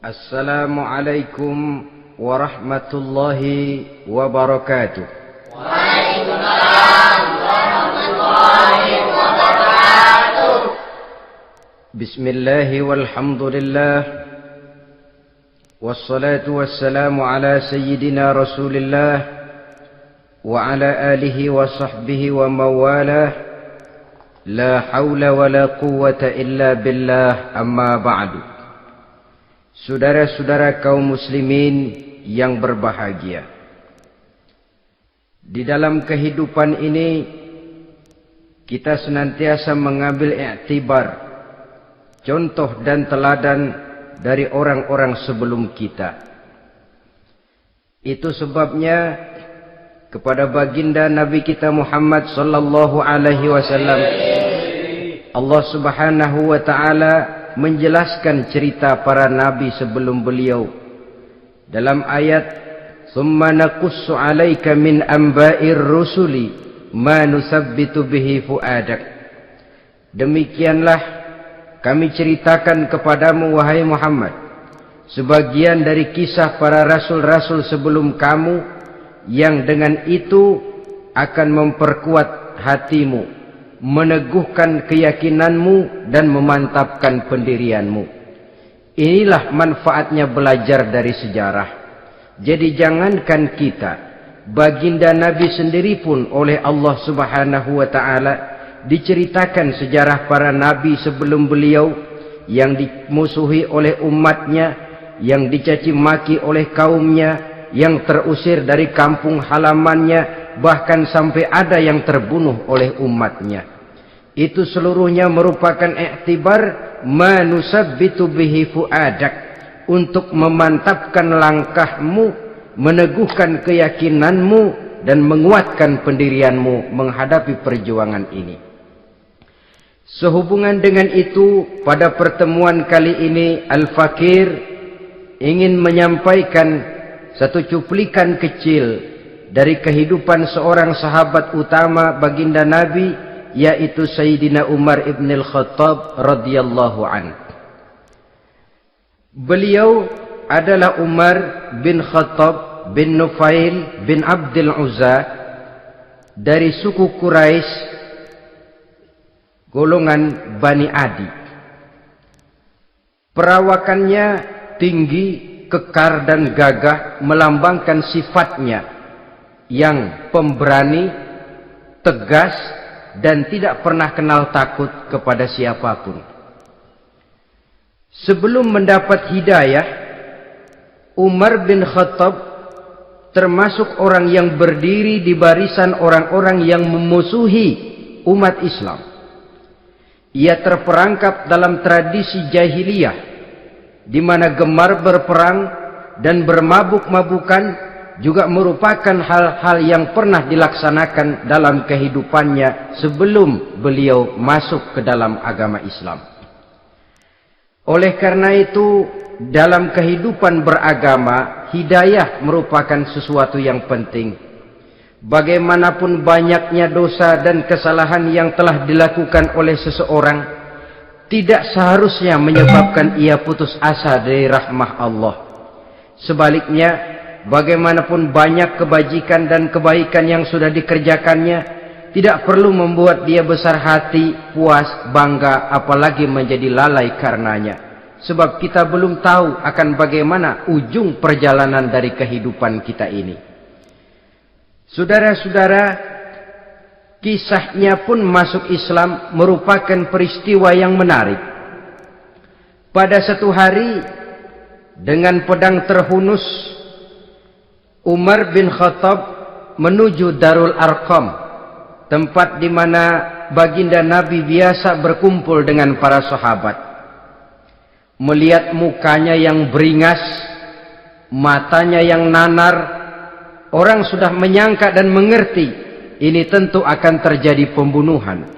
Assalamualaikum warahmatullahi wabarakatuh. Waalaikumsalam warahmatullahi wabarakatuh. Bismillahi walhamdulillah. Wassalatu wassalamu ala sayyidina Rasulillah wa ala alihi wa sahbihi wa mawalah. La hawla wa la quwwata illa billah, amma ba'du. Saudara-saudara kaum muslimin yang berbahagia, di dalam kehidupan ini kita senantiasa mengambil iktibar, contoh dan teladan dari orang-orang sebelum kita. Itu sebabnya kepada baginda Nabi kita Muhammad sallallahu alaihi wasallam Allah Subhanahu wa taala menjelaskan cerita para nabi sebelum beliau dalam ayat "Tsumma naqussu 'alaika min amba'ir rusuli ma nusabbitu bihi fu'adak." Demikianlah kami ceritakan kepadamu wahai Muhammad sebagian dari kisah para rasul-rasul sebelum kamu yang dengan itu akan memperkuat hatimu, meneguhkan keyakinanmu dan memantapkan pendirianmu. Inilah manfaatnya belajar dari sejarah. Jadi jangankan kita, baginda Nabi sendiri pun oleh Allah Subhanahu wa taala diceritakan sejarah para nabi sebelum beliau yang dimusuhi oleh umatnya, yang dicaci maki oleh kaumnya, yang terusir dari kampung halamannya, bahkan sampai ada yang terbunuh oleh umatnya. Itu seluruhnya merupakan iktibar manusabbitu bihi fu'adak, untuk memantapkan langkahmu, meneguhkan keyakinanmu dan menguatkan pendirianmu menghadapi perjuangan ini. Sehubungan dengan itu, pada pertemuan kali ini Al-Fakir ingin menyampaikan satu cuplikan kecil dari kehidupan seorang sahabat utama baginda Nabi, yaitu Sayyidina Umar ibn al-Khattab radhiyallahu an. Beliau adalah Umar bin Khattab bin Nufail bin Abdul Uzza dari suku Quraisy golongan Bani Adi. Perawakannya tinggi, kekar dan gagah, melambangkan sifatnya yang pemberani, tegas, dan tidak pernah kenal takut kepada siapapun. Sebelum mendapat hidayah, Umar bin Khattab termasuk orang yang berdiri di barisan orang-orang yang memusuhi umat Islam. Ia terperangkap dalam tradisi jahiliyah, di mana gemar berperang dan bermabuk-mabukan juga merupakan hal-hal yang pernah dilaksanakan dalam kehidupannya sebelum beliau masuk ke dalam agama Islam. Oleh karena itu, dalam kehidupan beragama, hidayah merupakan sesuatu yang penting. Bagaimanapun banyaknya dosa dan kesalahan yang telah dilakukan oleh seseorang, tidak seharusnya menyebabkan ia putus asa dari rahmah Allah. Sebaliknya, bagaimanapun banyak kebajikan dan kebaikan yang sudah dikerjakannya, tidak perlu membuat dia besar hati, puas, bangga, apalagi menjadi lalai karenanya. Sebab kita belum tahu akan bagaimana ujung perjalanan dari kehidupan kita ini. Saudara-saudara, kisahnya pun masuk Islam merupakan peristiwa yang menarik. Pada satu hari, dengan pedang terhunus, Umar bin Khattab menuju Darul Arqam, tempat di mana baginda Nabi biasa berkumpul dengan para sahabat. Melihat mukanya yang beringas, matanya yang nanar, orang sudah menyangka dan mengerti ini tentu akan terjadi pembunuhan.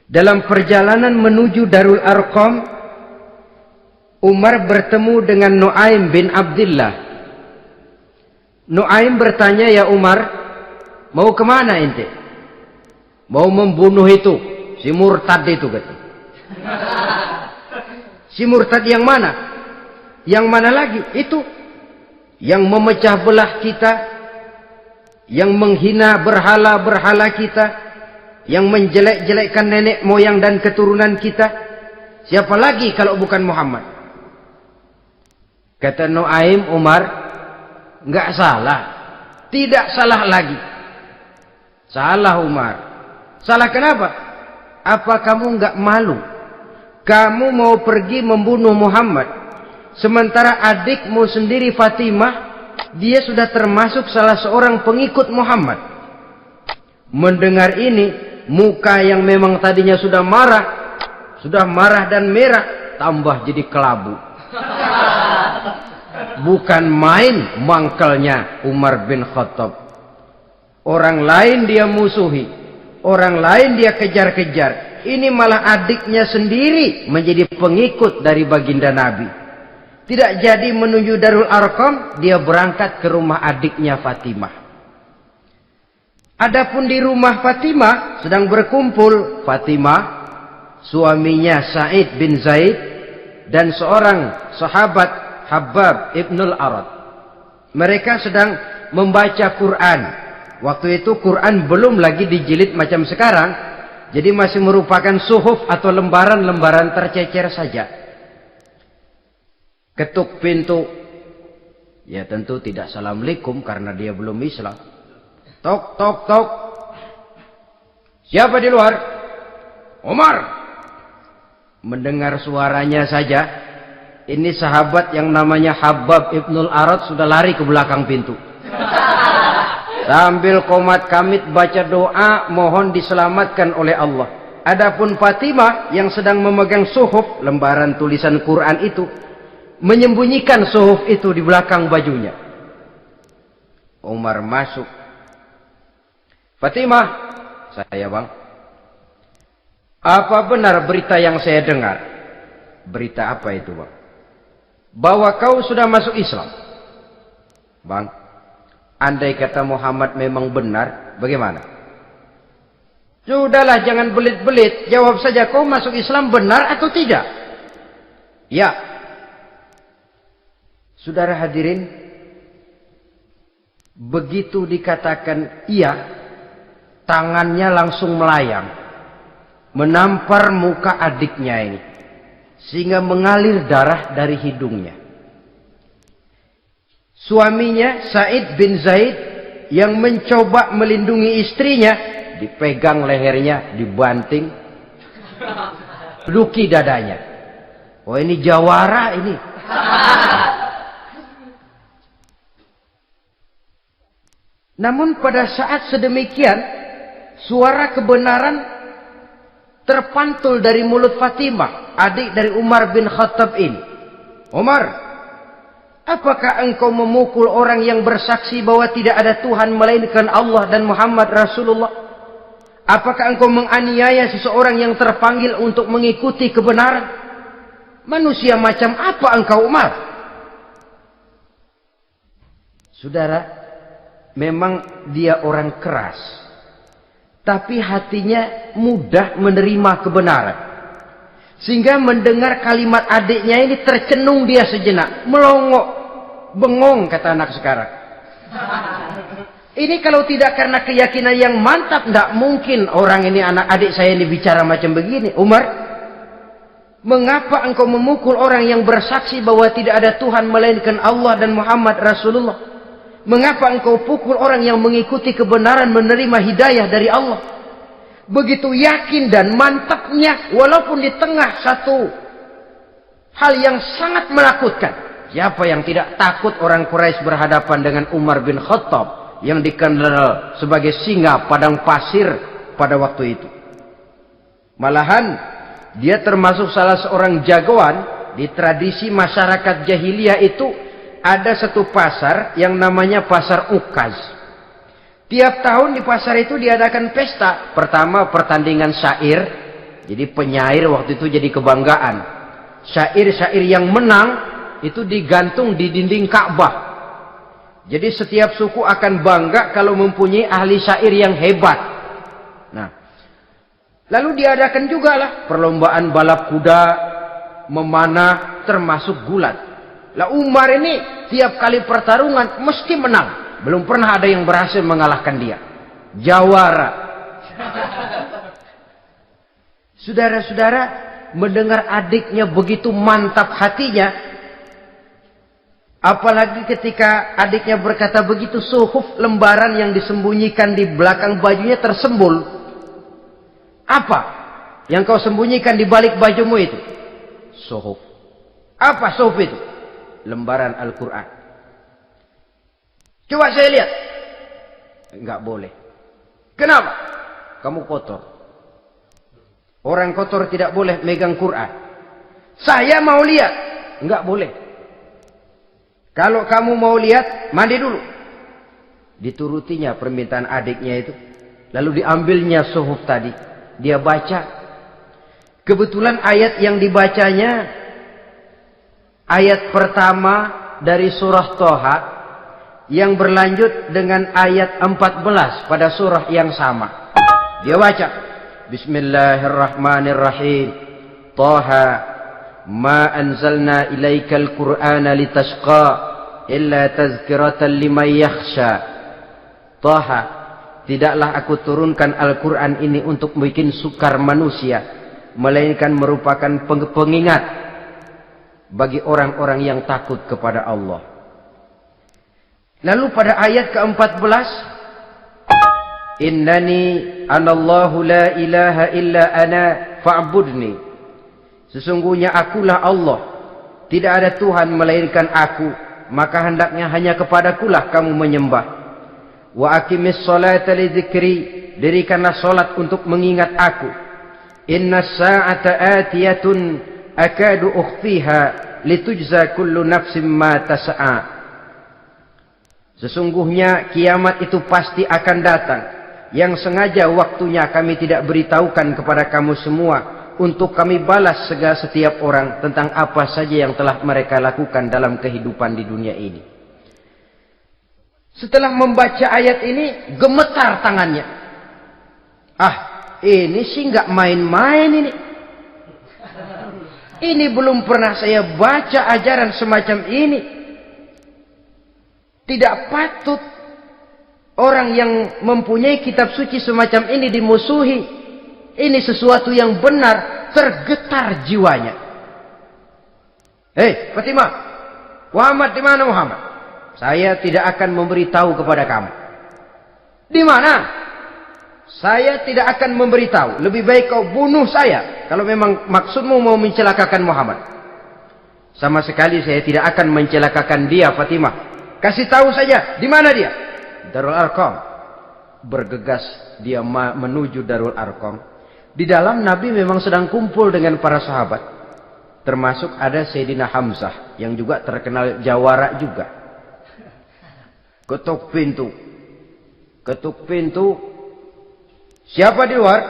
Dalam perjalanan menuju Darul Arqam, Umar bertemu dengan Nuaim bin Abdullah. Nuaim bertanya, "Ya Umar, mau kemana ente?" "Mau membunuh itu, si murtad itu," kata. "Si murtad yang mana?" Yang mana lagi? Itu yang memecah belah kita, yang menghina berhala-berhala kita, yang menjelek-jelekkan nenek moyang dan keturunan kita. Siapa lagi kalau bukan Muhammad? Kata Nuaim Umar, enggak salah. Tidak salah lagi. Salah Umar. Salah kenapa? Apa kamu enggak malu? Kamu mau pergi membunuh Muhammad, sementara adikmu sendiri Fatimah, dia sudah termasuk salah seorang pengikut Muhammad. Mendengar ini, muka yang memang tadinya sudah marah dan merah, tambah jadi kelabu. Bukan main mangkelnya Umar bin Khattab. Orang lain dia musuhi, orang lain dia kejar-kejar. Ini malah adiknya sendiri menjadi pengikut dari baginda Nabi. Tidak jadi menuju Darul Arqam, dia berangkat ke rumah adiknya Fatimah. Adapun di rumah Fatimah sedang berkumpul Fatimah, suaminya Sa'id bin Zaid, dan seorang sahabat Habbab ibnul Arad. Mereka sedang membaca Quran. Waktu itu Quran belum lagi dijilid macam sekarang. Jadi masih merupakan suhuf atau lembaran-lembaran tercecer saja. Ketuk pintu. Ya tentu tidak assalamualaikum karena dia belum Islam. Tok, tok, tok. Siapa di luar? Umar. Mendengar suaranya saja, ini sahabat yang namanya Habbab ibnul Arad sudah lari ke belakang pintu. Sambil komat kamit baca doa mohon diselamatkan oleh Allah. Adapun Fatimah yang sedang memegang suhuf, lembaran tulisan Quran itu, menyembunyikan suhuf itu di belakang bajunya. Umar masuk. Fatimah, saya bang. Apa benar berita yang saya dengar? Berita apa itu bang? Bahwa kau sudah masuk Islam. Bang, andai kata Muhammad memang benar, bagaimana? Sudahlah, jangan belit-belit. Jawab saja, kau masuk Islam benar atau tidak? Ya. Saudara hadirin, begitu dikatakan iya, tangannya langsung melayang, menampar muka adiknya ini, sehingga mengalir darah dari hidungnya. Suaminya Sa'id bin Zaid yang mencoba melindungi istrinya, dipegang lehernya, dibanting, luki dadanya. Oh ini jawara ini. Namun pada saat sedemikian, suara kebenaran terpantul dari mulut Fatimah, adik dari Umar bin Khattab ini. Umar, apakah engkau memukul orang yang bersaksi bahwa tidak ada Tuhan melainkan Allah dan Muhammad Rasulullah? Apakah engkau menganiaya seseorang yang terpanggil untuk mengikuti kebenaran? Manusia macam apa engkau, Umar? Saudara, memang dia orang keras, tapi hatinya mudah menerima kebenaran. Sehingga mendengar kalimat adiknya ini tercenung dia sejenak. Melongo, bengong kata anak sekarang. Ini kalau tidak karena keyakinan yang mantap, tidak mungkin orang ini, anak adik saya ini bicara macam begini. Umar, mengapa engkau memukul orang yang bersaksi bahwa tidak ada Tuhan melainkan Allah dan Muhammad Rasulullah? Mengapa engkau pukul orang yang mengikuti kebenaran, menerima hidayah dari Allah? Begitu yakin dan mantapnya, walaupun di tengah satu hal yang sangat menakutkan. Siapa yang tidak takut orang Quraisy berhadapan dengan Umar bin Khattab yang dikenal sebagai singa padang pasir pada waktu itu? Malahan dia termasuk salah seorang jagoan di tradisi masyarakat jahiliyah itu. Ada satu pasar yang namanya pasar Ukaz. Tiap tahun di pasar itu diadakan pesta. Pertama pertandingan syair. Jadi penyair waktu itu jadi kebanggaan. Syair-syair yang menang itu digantung di dinding Ka'bah. Jadi setiap suku akan bangga kalau mempunyai ahli syair yang hebat. Nah, lalu diadakan juga lah perlombaan balap kuda, memanah, termasuk gulat. Lah Umar ini tiap kali pertarungan mesti menang. Belum pernah ada yang berhasil mengalahkan dia. Jawara. Saudara-saudara, mendengar adiknya begitu mantap hatinya, apalagi ketika adiknya berkata begitu, suhuf, lembaran yang disembunyikan di belakang bajunya tersembul. Apa yang kau sembunyikan di balik bajumu itu? Suhuf. Apa suhuf itu? Lembaran Al-Quran. Coba saya lihat. Enggak boleh. Kenapa? Kamu kotor. Orang kotor tidak boleh megang Quran. Saya mau lihat. Enggak boleh. Kalau kamu mau lihat, mandi dulu. Diturutinya permintaan adiknya itu. Lalu diambilnya suhuf tadi. Dia baca. Kebetulan ayat yang dibacanya, ayat pertama dari surah Toha, yang berlanjut dengan ayat 14 pada surah yang sama. Dia baca. Bismillahirrahmanirrahim. Toha. Ma anzalna ilaikal Qur'ana litashqa illa tazkiratan liman yakhsha. Taha, tidaklah aku turunkan Al-Quran ini untuk bikin sukar manusia, melainkan merupakan pengingat bagi orang-orang yang takut kepada Allah. Lalu pada ayat ke-14, Innani anallahu la ilaha illa ana fa'budni. Sesungguhnya akulah Allah, tidak ada Tuhan melainkan aku, maka hendaknya hanya kepadakulah kamu menyembah. Wa aqimis salata li dzikri, dirikanlah salat untuk mengingat aku. Innas sa'ata atiyatun akadu ukhfiha litujza kullu nafsin ma tas'a. Sesungguhnya kiamat itu pasti akan datang, yang sengaja waktunya kami tidak beritahukan kepada kamu semua, untuk kami balas setiap orang tentang apa saja yang telah mereka lakukan dalam kehidupan di dunia ini. Setelah membaca ayat ini, gemetar tangannya. Ah, ini sih nggak main-main ini. Ini belum pernah saya baca ajaran semacam ini. Tidak patut orang yang mempunyai kitab suci semacam ini dimusuhi. Ini sesuatu yang benar, tergetar jiwanya. Hei, Fatimah, Muhammad di mana Muhammad? Saya tidak akan memberitahu kepada kamu. Di mana? Saya tidak akan memberitahu. Lebih baik kau bunuh saya kalau memang maksudmu mau mencelakakan Muhammad. Sama sekali saya tidak akan mencelakakan dia, Fatimah. Kasih tahu saja, di mana dia? Darul Arqam. Bergegas dia menuju Darul Arqam. Di dalam Nabi memang sedang kumpul dengan para sahabat. Termasuk ada Sayyidina Hamzah yang juga terkenal jawara juga. Ketuk pintu. Ketuk pintu. Siapa di luar?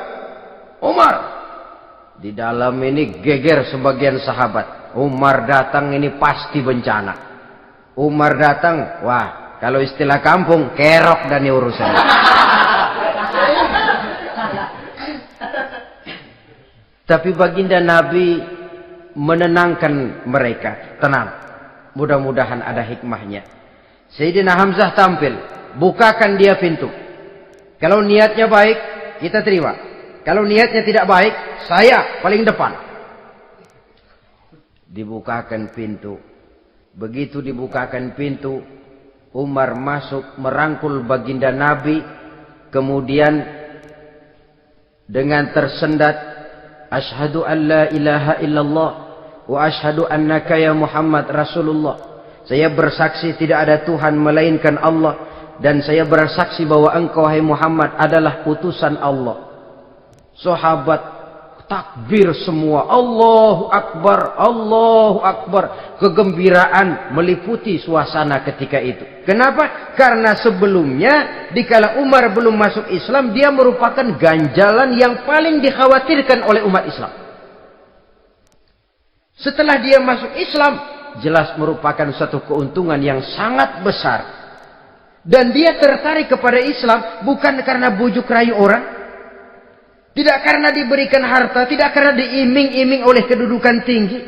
Umar. Di dalam ini geger sebagian sahabat. Umar datang ini pasti bencana. Umar datang, wah, kalau istilah kampung, kerok dan urusan. Tapi baginda Nabi menenangkan mereka. Tenang. Mudah-mudahan ada hikmahnya. Sayyidina Hamzah tampil. Bukakan dia pintu. Kalau niatnya baik, kita terima. Kalau niatnya tidak baik, saya paling depan. Dibukakan pintu. Begitu dibukakan pintu, Umar masuk merangkul baginda Nabi. Kemudian dengan tersendat, Ashhadu an la ilaha illallah wa ashhadu annaka ya Muhammad Rasulullah. Saya bersaksi tidak ada Tuhan melainkan Allah, dan saya bersaksi bahwa engkau hai Muhammad adalah utusan Allah. Sahabat takbir semua. Allahu Akbar, Allahu Akbar. Kegembiraan meliputi suasana ketika itu. Kenapa? Karena sebelumnya dikala Umar belum masuk Islam, dia merupakan ganjalan yang paling dikhawatirkan oleh umat Islam. Setelah dia masuk Islam, jelas merupakan suatu keuntungan yang sangat besar. Dan dia tertarik kepada Islam bukan karena bujuk rayu orang, tidak karena diberikan harta, tidak karena diiming-iming oleh kedudukan tinggi.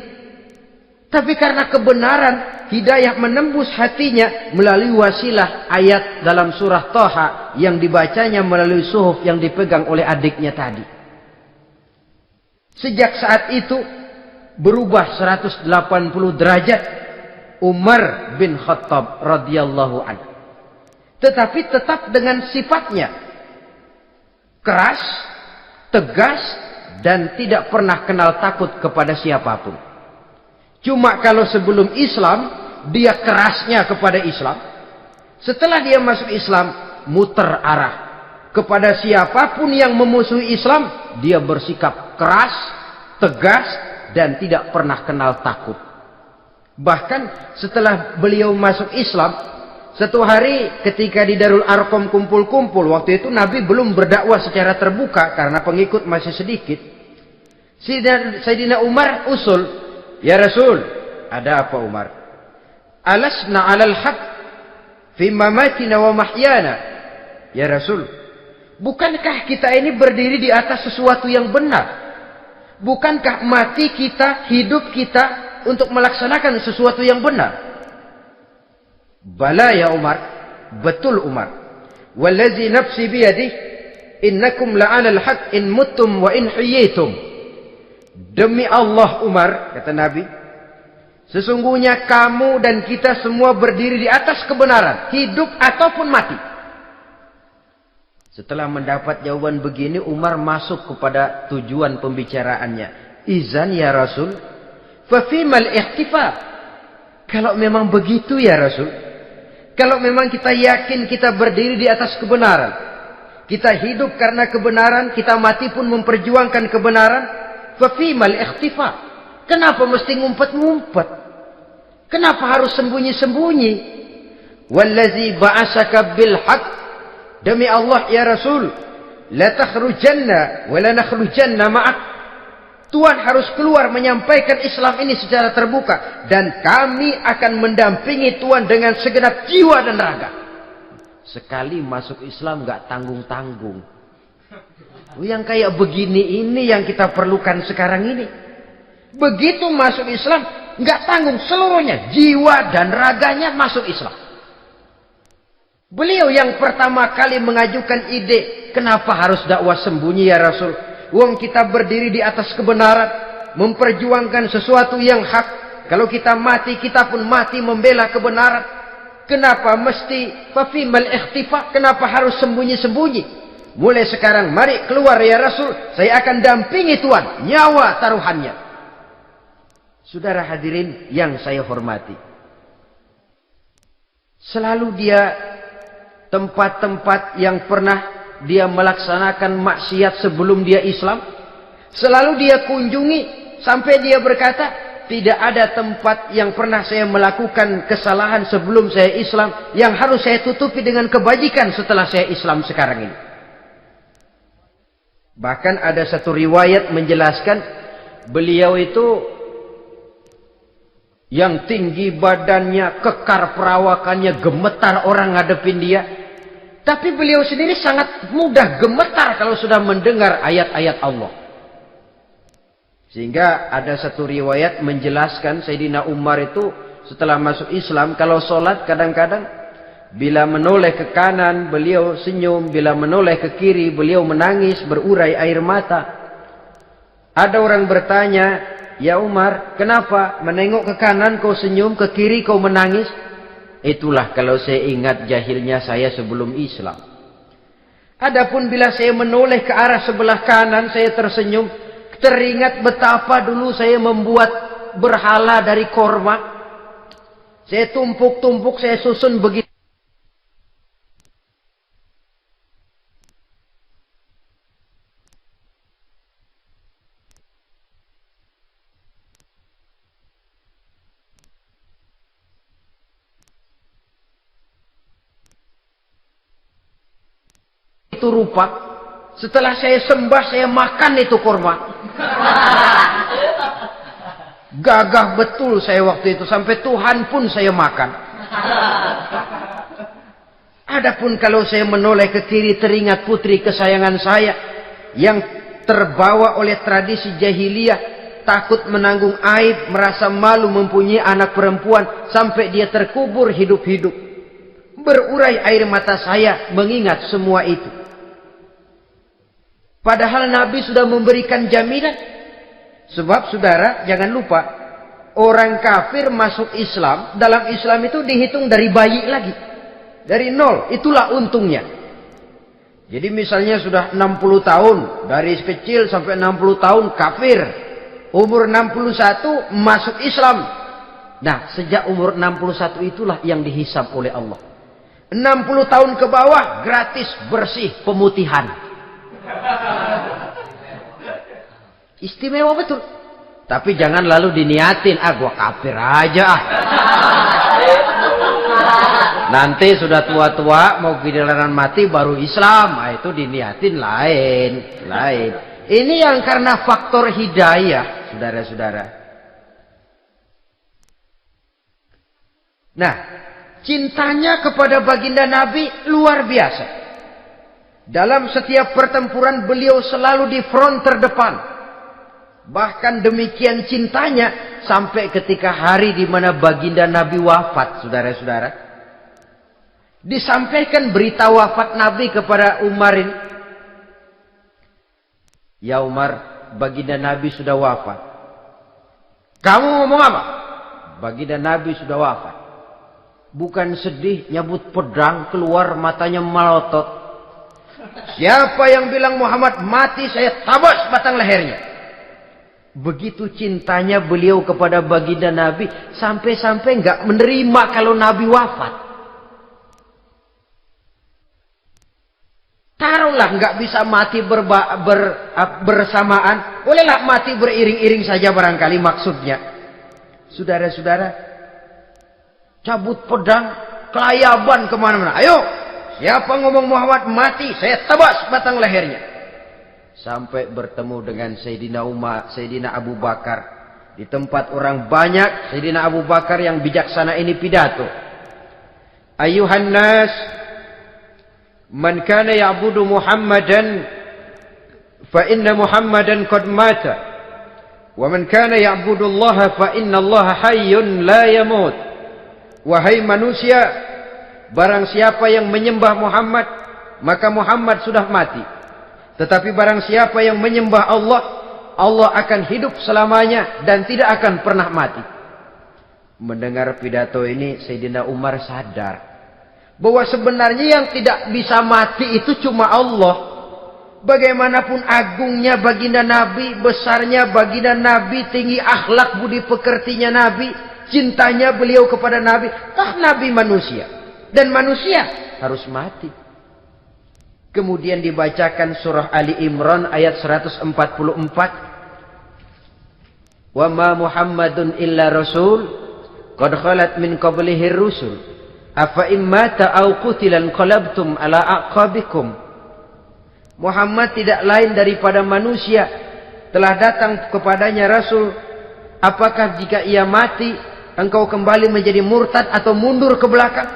Tapi karena kebenaran, hidayah menembus hatinya melalui wasilah ayat dalam surah Thaha yang dibacanya melalui suhuf yang dipegang oleh adiknya tadi. Sejak saat itu berubah 180 derajat Umar bin Khattab radhiyallahu anhu. Tetapi tetap dengan sifatnya keras, tegas, dan tidak pernah kenal takut kepada siapapun. Cuma kalau sebelum Islam, dia kerasnya kepada Islam. Setelah dia masuk Islam, muter arah. Kepada siapapun yang memusuhi Islam, dia bersikap keras, tegas, dan tidak pernah kenal takut. Bahkan setelah beliau masuk Islam, satu hari ketika di Darul Arqam kumpul-kumpul, waktu itu Nabi belum berdakwah secara terbuka karena pengikut masih sedikit. Sayyidina Umar usul, "Ya Rasul, ada apa Umar? Alasna 'alal haq fi mamatina wa mahyana?" Ya Rasul, bukankah kita ini berdiri di atas sesuatu yang benar? Bukankah mati kita, hidup kita untuk melaksanakan sesuatu yang benar? Bala ya Umar, betul Umar. Wallazi nafsi biyadih, innakum la'alal haq in muttum wa in hiyitum. Demi Allah Umar, kata Nabi, sesungguhnya kamu dan kita semua berdiri di atas kebenaran, hidup ataupun mati. Setelah mendapat jawaban begini, Umar masuk kepada tujuan pembicaraannya. Izan ya Rasul, fafimal ikhtifa. Kalau memang begitu ya Rasul, kalau memang kita yakin kita berdiri di atas kebenaran, kita hidup karena kebenaran, kita mati pun memperjuangkan kebenaran, fafimal ikhtifa. Kenapa mesti ngumpet-ngumpet? Kenapa harus sembunyi-sembunyi? Wallazi ba'asaka bil haq, demi Allah ya Rasul, la takhrujanna wa la nakhrujanna ma'ak. Tuhan harus keluar menyampaikan Islam ini secara terbuka, dan kami akan mendampingi Tuhan dengan segenap jiwa dan raga. Sekali masuk Islam gak tanggung-tanggung. Yang kayak begini ini yang kita perlukan sekarang ini. Begitu masuk Islam gak tanggung seluruhnya, jiwa dan raganya masuk Islam. Beliau yang pertama kali mengajukan ide, kenapa harus dakwah sembunyi ya Rasul? Wong kita berdiri di atas kebenaran, memperjuangkan sesuatu yang hak. Kalau kita mati, kita pun mati membela kebenaran. Kenapa mesti fafimal ikhtifa? Kenapa harus sembunyi-sembunyi? Mulai sekarang mari keluar ya Rasul, saya akan dampingi Tuhan, nyawa taruhannya. Saudara hadirin yang saya hormati, selalu dia tempat-tempat yang pernah dia melaksanakan maksiat sebelum dia Islam, selalu dia kunjungi sampai dia berkata, tidak ada tempat yang pernah saya melakukan kesalahan sebelum saya Islam yang harus saya tutupi dengan kebajikan setelah saya Islam sekarang ini. Bahkan ada satu riwayat menjelaskan beliau itu yang tinggi badannya, kekar perawakannya, gemetar orang ngadepin dia. Tapi beliau sendiri sangat mudah gemetar kalau sudah mendengar ayat-ayat Allah. Sehingga ada satu riwayat menjelaskan Sayyidina Umar itu setelah masuk Islam, kalau sholat kadang-kadang bila menoleh ke kanan beliau senyum, bila menoleh ke kiri beliau menangis berurai air mata. Ada orang bertanya, ya Umar, kenapa menengok ke kanan kau senyum, ke kiri kau menangis? Itulah kalau saya ingat jahilnya saya sebelum Islam. Adapun bila saya menoleh ke arah sebelah kanan, saya tersenyum, teringat betapa dulu saya membuat berhala dari korma. Saya tumpuk-tumpuk, saya susun begitu. Itu rupa, setelah saya sembah saya makan itu korma. Gagah betul saya waktu itu, sampai Tuhan pun saya makan. Adapun kalau saya menoleh ke kiri, teringat putri kesayangan saya yang terbawa oleh tradisi jahiliyah, takut menanggung aib, merasa malu mempunyai anak perempuan sampai dia terkubur hidup-hidup. Berurai air mata saya mengingat semua itu. Padahal Nabi sudah memberikan jaminan. Sebab saudara jangan lupa, orang kafir masuk Islam, dalam Islam itu dihitung dari bayi lagi. Dari nol, itulah untungnya. Jadi misalnya sudah 60 tahun, dari kecil sampai 60 tahun kafir. Umur 61 masuk Islam. Nah, sejak umur 61 itulah yang dihisab oleh Allah. 60 tahun ke bawah gratis bersih pemutihan. Istimewa betul. Tapi jangan lalu diniatin, gua kafir aja ah. Nanti sudah tua-tua mau giliran mati baru Islam. Nah, itu diniatin lain. Ini yang karena faktor hidayah, saudara-saudara. Nah, cintanya kepada baginda Nabi luar biasa. Dalam setiap pertempuran beliau selalu di front terdepan. Bahkan demikian cintanya sampai ketika hari di mana baginda Nabi wafat, saudara-saudara. Disampaikan berita wafat Nabi kepada Umarin. Ya Umar, baginda Nabi sudah wafat. Kamu ngomong apa? Baginda Nabi sudah wafat. Bukan sedih, nyabut pedang, keluar matanya melotot. Siapa yang bilang Muhammad mati, saya tabas batang lehernya. Begitu cintanya beliau kepada baginda Nabi, sampai-sampai nggak menerima kalau Nabi wafat. Taruhlah nggak bisa mati bersamaan, bolehlah mati beriring-iring saja barangkali maksudnya. Saudara-saudara, cabut pedang, kelayaban kemana-mana. Ayo, siapa ngomong Muhammad mati, saya tabas batang lehernya. Sampai bertemu dengan Sayyidina Umar, Sayyidina Abu Bakar. Di tempat orang banyak, Sayyidina Abu Bakar yang bijaksana ini pidato. Ayuhan nas, man kana ya'budu Muhammadan fa inna Muhammadan qad mata wa man kana ya'budu Allah fa inna Allah hayyun la yamut. Wahai manusia, barang siapa yang menyembah Muhammad, maka Muhammad sudah mati. Tetapi barang siapa yang menyembah Allah, Allah akan hidup selamanya dan tidak akan pernah mati. Mendengar pidato ini, Sayyidina Umar sadar bahwa sebenarnya yang tidak bisa mati itu cuma Allah. Bagaimanapun agungnya baginda Nabi, besarnya baginda Nabi, tinggi akhlak budi pekertinya Nabi, cintanya beliau kepada Nabi, Nabi manusia. Dan manusia harus mati. Kemudian dibacakan surah Ali Imran ayat 144. Wa ma Muhammadun illa rasul qad khalat min qablihi rusul. Afa immata au qutilan qalabtum ala aqabikum. Muhammad tidak lain daripada manusia, telah datang kepadanya rasul. Apakah jika ia mati engkau kembali menjadi murtad atau mundur ke belakang?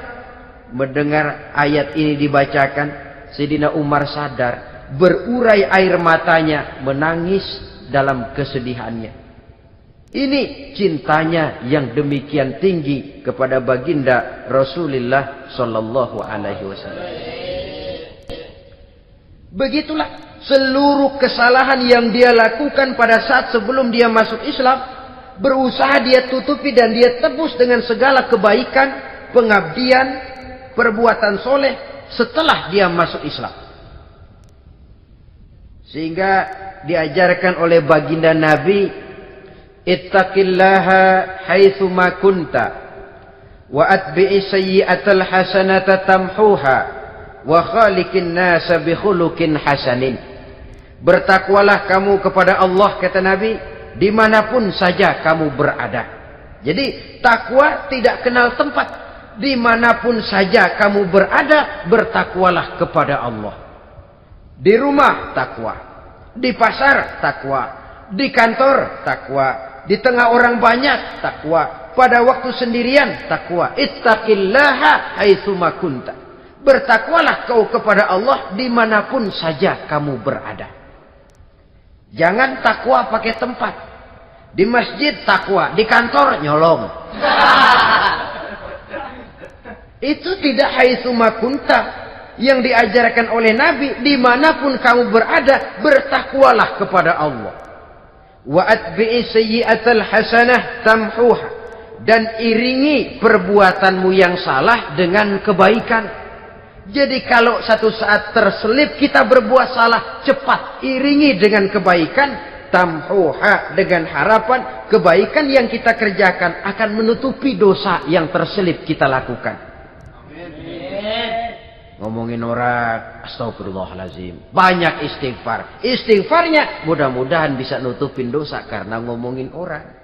Mendengar ayat ini dibacakan, Sayyidina Umar sadar, berurai air matanya, menangis dalam kesedihannya. Ini cintanya yang demikian tinggi kepada baginda Rasulullah sallallahu alaihi wasallam. Begitulah seluruh kesalahan yang dia lakukan pada saat sebelum dia masuk Islam, berusaha dia tutupi dan dia tebus dengan segala kebaikan, pengabdian, perbuatan soleh setelah dia masuk Islam. Sehingga diajarkan oleh baginda Nabi, ittaqillaha haitsu ma kunta wa atbi'i sayyi'atal hasanata tamhuha wa khaliqin nasa bi khuluqin hasanin. Bertakwalah kamu kepada Allah, kata Nabi, dimanapun saja kamu berada. Jadi takwa tidak kenal tempat. Dimanapun saja kamu berada, bertakwalah kepada Allah. Di rumah takwa, di pasar takwa, di kantor takwa, di tengah orang banyak takwa, pada waktu sendirian takwa. Ittaqillaha haitsu ma kunta. Bertakwalah kau kepada Allah dimanapun saja kamu berada. Jangan takwa pakai tempat. Di masjid takwa, di kantor nyolong. Itu tidak haitsu makunta yang diajarkan oleh Nabi. Dimanapun kamu berada, bertakwalah kepada Allah. Wa atbi'i sayyi'atal hasanah tamhuha, dan iringi perbuatanmu yang salah dengan kebaikan. Jadi kalau satu saat terselip kita berbuat salah, cepat iringi dengan kebaikan, tamhuha, dengan harapan kebaikan yang kita kerjakan akan menutupi dosa yang terselip kita lakukan. Ngomongin orang, astagfirullahalazim, banyak istighfar. Istighfarnya mudah-mudahan bisa nutupin dosa karena ngomongin orang.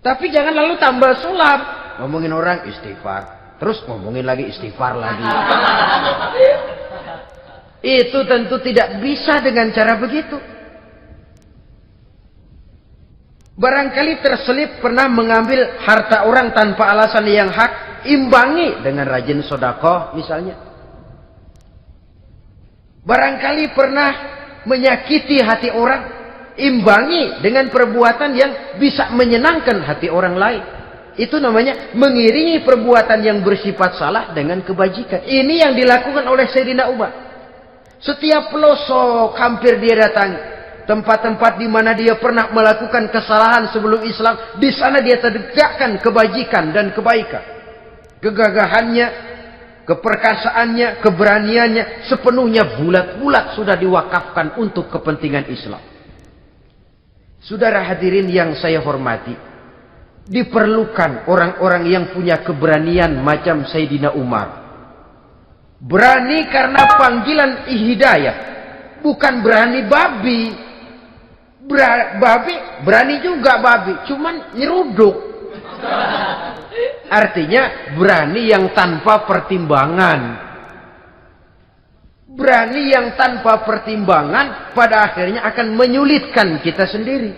Tapi jangan lalu tambah sulap. Ngomongin orang istighfar, terus ngomongin lagi istighfar lagi. Itu tentu tidak bisa dengan cara begitu. Barangkali terselip pernah mengambil harta orang tanpa alasan yang hak, imbangi dengan rajin sedekah misalnya. Barangkali pernah menyakiti hati orang, imbangi dengan perbuatan yang bisa menyenangkan hati orang lain. Itu namanya mengiringi perbuatan yang bersifat salah dengan kebajikan. Ini yang dilakukan oleh Sayyidina Umar. Setiap pelosok hampir dia datangi. Tempat-tempat di mana dia pernah melakukan kesalahan sebelum Islam, di sana dia tegakkan kebajikan dan kebaikan. Kegagahannya, keperkasaannya, keberaniannya sepenuhnya bulat-bulat sudah diwakafkan untuk kepentingan Islam. Saudara hadirin yang saya hormati, diperlukan orang-orang yang punya keberanian macam Sayyidina Umar. Berani karena panggilan hidayah, bukan berani babi. Babi berani juga babi, cuman nyeruduk. Artinya berani yang tanpa pertimbangan. Berani yang tanpa pertimbangan pada akhirnya akan menyulitkan kita sendiri.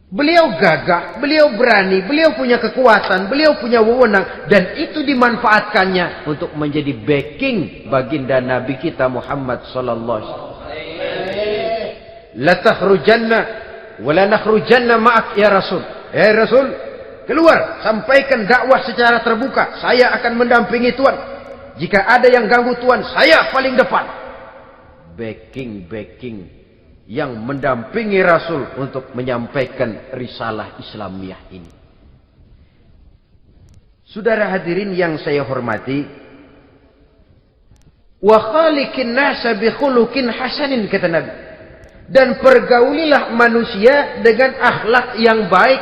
Beliau gagah, beliau berani, beliau punya kekuatan, beliau punya wewenang, dan itu dimanfaatkannya untuk menjadi backing baginda Nabi kita Muhammad sallallahu alaihi wasallam. La takhrujanna wa la nakhrujanna ma'ak ya Rasul. Ya Rasul, keluar, sampaikan dakwah secara terbuka. Saya akan mendampingi Tuhan. Jika ada yang ganggu Tuhan, saya paling depan. Backing yang mendampingi Rasul untuk menyampaikan risalah Islamiyah ini. Saudara hadirin yang saya hormati, wa khaliqin nasa bi khuluqin hasanin, kata Nabi. Dan pergaulilah manusia dengan akhlak yang baik,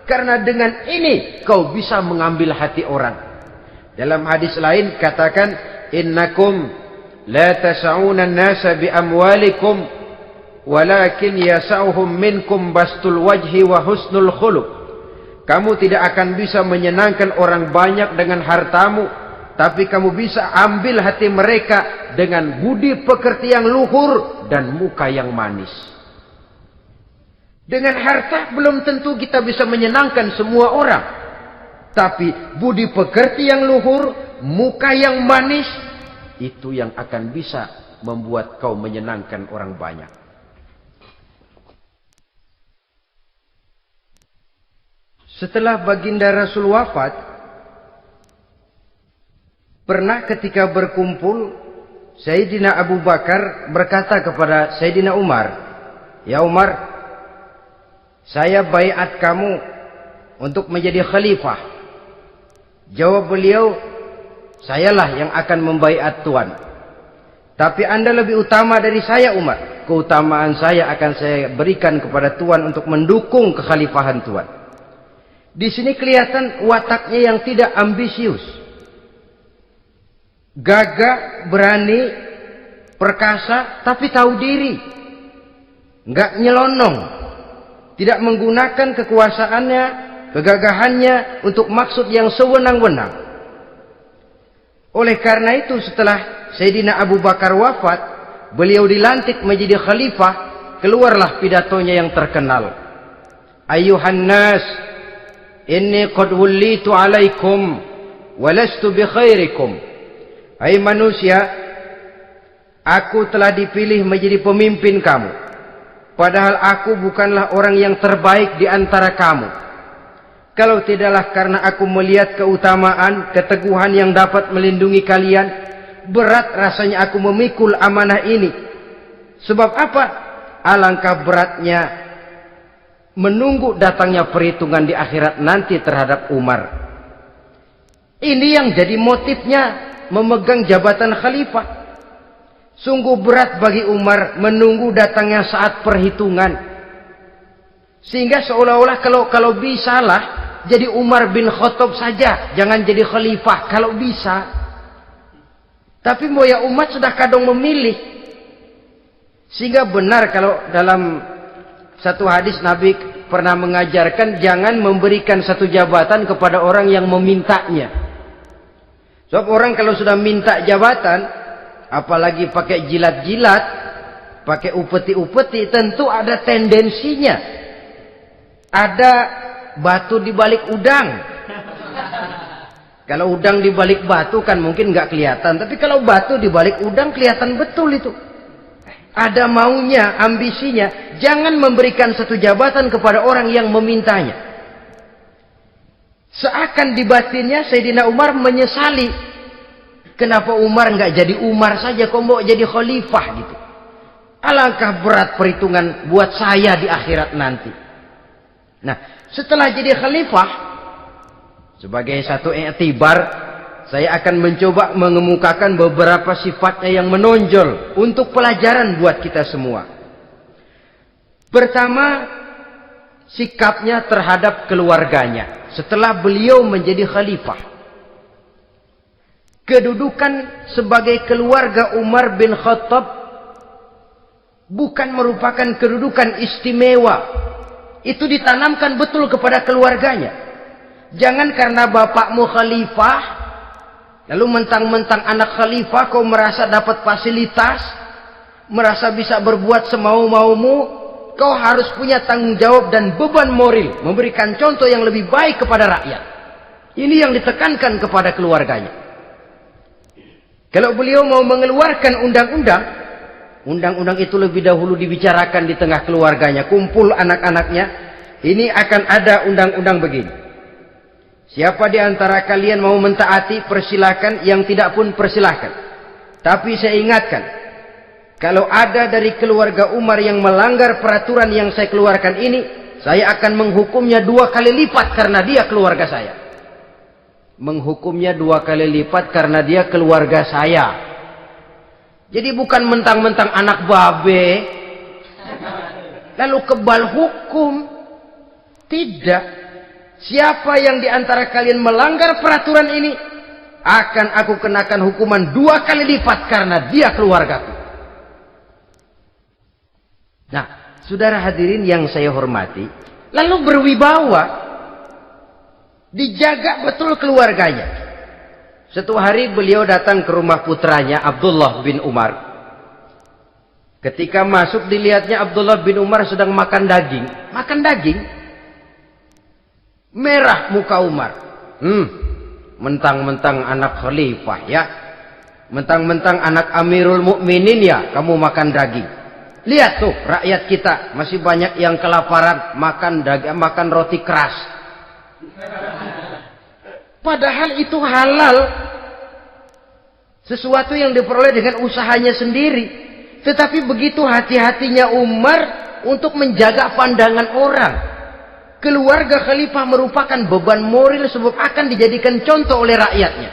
karena dengan ini kau bisa mengambil hati orang. Dalam hadis lain katakan, innakum la tas'una an-nasa bi amwalikum walakin yas'uhum minkum bastul wajhi wa husnul khuluq. Kamu tidak akan bisa menyenangkan orang banyak dengan hartamu, tapi kamu bisa ambil hati mereka dengan budi pekerti yang luhur dan muka yang manis. Dengan harta belum tentu kita bisa menyenangkan semua orang. Tapi budi pekerti yang luhur, muka yang manis, itu yang akan bisa membuat kau menyenangkan orang banyak. Setelah baginda Rasul wafat, pernah ketika berkumpul, Sayyidina Abu Bakar berkata kepada Sayyidina Umar, "Ya Umar, saya baiat kamu untuk menjadi khalifah." Jawab beliau, "Sayalah yang akan membaiat Tuan. Tapi Anda lebih utama dari saya Umar. Keutamaan saya akan saya berikan kepada Tuan untuk mendukung kekhalifahan Tuan." Di sini kelihatan wataknya yang tidak ambisius. Gagah, berani, perkasa, tapi tahu diri. Enggak nyelonong. Tidak menggunakan kekuasaannya, kegagahannya untuk maksud yang sewenang-wenang. Oleh karena itu setelah Sayyidina Abu Bakar wafat, beliau dilantik menjadi khalifah, keluarlah pidatonya yang terkenal. Ayuhan nas, inni qad wullitu alaikum walastu bi khairikum. Hai manusia, aku telah dipilih menjadi pemimpin kamu. padahal aku bukanlah orang yang terbaik di antara kamu. Kalau tidaklah karena aku melihat keutamaan, keteguhan yang dapat melindungi kalian, berat rasanya aku memikul amanah ini. Sebab apa? Alangkah beratnya menunggu datangnya perhitungan di akhirat nanti terhadap Umar. Ini yang jadi motifnya memegang jabatan khalifah. Sungguh berat bagi Umar menunggu datangnya saat perhitungan. Sehingga seolah-olah kalau bisalah jadi Umar bin Khattab saja, jangan jadi khalifah kalau bisa. Tapi moya umat sudah kadang memilih. Sehingga benar kalau dalam satu hadis Nabi pernah mengajarkan jangan memberikan satu jabatan kepada orang yang memintanya. Sebab orang kalau sudah minta jabatan, apalagi pakai jilat-jilat, pakai upeti-upeti, tentu ada tendensinya. Ada batu di balik udang. Kalau udang di balik batu kan mungkin nggak kelihatan, tapi kalau batu di balik udang kelihatan betul itu. Ada maunya, ambisinya. Jangan memberikan satu jabatan kepada orang yang memintanya. Seakan di batinnya Sayyidina Umar menyesali. Kenapa Umar nggak jadi Umar saja, kok mau jadi khalifah gitu. Alangkah berat perhitungan buat saya di akhirat nanti. Nah, setelah jadi khalifah, sebagai satu i'tibar, saya akan mencoba mengemukakan beberapa sifatnya yang menonjol untuk pelajaran buat kita semua. Pertama, sikapnya terhadap keluarganya setelah beliau menjadi khalifah. Kedudukan sebagai keluarga Umar bin Khattab bukan merupakan kedudukan istimewa. Itu ditanamkan betul kepada keluarganya. Jangan karena bapakmu khalifah, lalu mentang-mentang anak khalifah kau merasa dapat fasilitas, merasa bisa berbuat semau-maumu, kau harus punya tanggung jawab dan beban moral, memberikan contoh yang lebih baik kepada rakyat. Ini yang ditekankan kepada keluarganya. Kalau beliau mau mengeluarkan undang-undang, undang-undang itu lebih dahulu dibicarakan di tengah keluarganya, kumpul anak-anaknya, ini akan ada undang-undang begini. Siapa di antara kalian mau mentaati, persilahkan, yang tidak pun persilahkan. Tapi saya ingatkan, kalau ada dari keluarga Umar yang melanggar peraturan yang saya keluarkan ini, saya akan menghukumnya 2 kali lipat karena dia keluarga saya. Menghukumnya 2 kali lipat karena dia keluarga saya. Jadi bukan mentang-mentang anak babe, lalu kebal hukum. Tidak. Siapa yang di antara kalian melanggar peraturan ini, akan aku kenakan hukuman 2 kali lipat karena dia keluargaku. Nah, saudara hadirin yang saya hormati, lalu berwibawa, dijaga betul keluarganya. Suatu hari beliau datang ke rumah putranya Abdullah bin Umar. Ketika masuk dilihatnya Abdullah bin Umar sedang makan daging. Makan daging. Merah muka Umar. Mentang-mentang anak khalifah ya. Mentang-mentang anak Amirul Mukminin ya, kamu makan daging. Lihat tuh rakyat kita masih banyak yang kelaparan, makan daging, makan roti keras. Padahal itu halal. Sesuatu yang diperoleh dengan usahanya sendiri. Tetapi begitu hati-hatinya Umar untuk menjaga pandangan orang. Keluarga khalifah merupakan beban moral sebab akan dijadikan contoh oleh rakyatnya.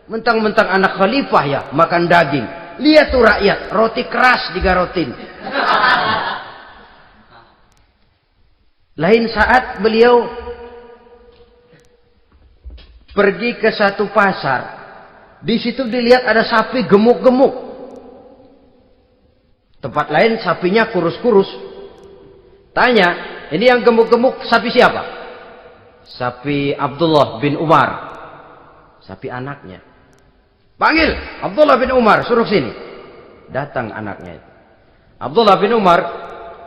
Mentang-mentang anak khalifah ya makan daging. Lihat tuh rakyat, roti keras digarotin. Lain saat beliau pergi ke satu pasar. Di situ dilihat ada sapi gemuk-gemuk. Tempat lain sapinya kurus-kurus. Tanya, ini yang gemuk-gemuk sapi siapa? Sapi Abdullah bin Umar. Sapi anaknya. Panggil Abdullah bin Umar, suruh sini. Datang anaknya itu. Abdullah bin Umar,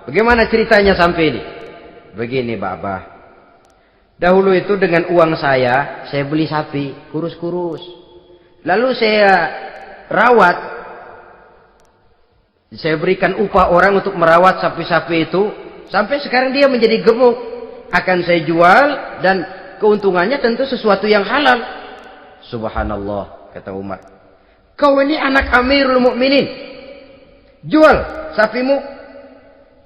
bagaimana ceritanya sampai ini? Begini, Bapak. Dahulu itu dengan uang saya beli sapi kurus-kurus. Lalu saya rawat Saya berikan upah orang untuk merawat sapi-sapi itu. Sampai sekarang dia menjadi gemuk. Akan saya jual dan keuntungannya tentu sesuatu yang halal. Subhanallah, kata Umar. Kau ini anak Amirul Mukminin. Jual sapimu.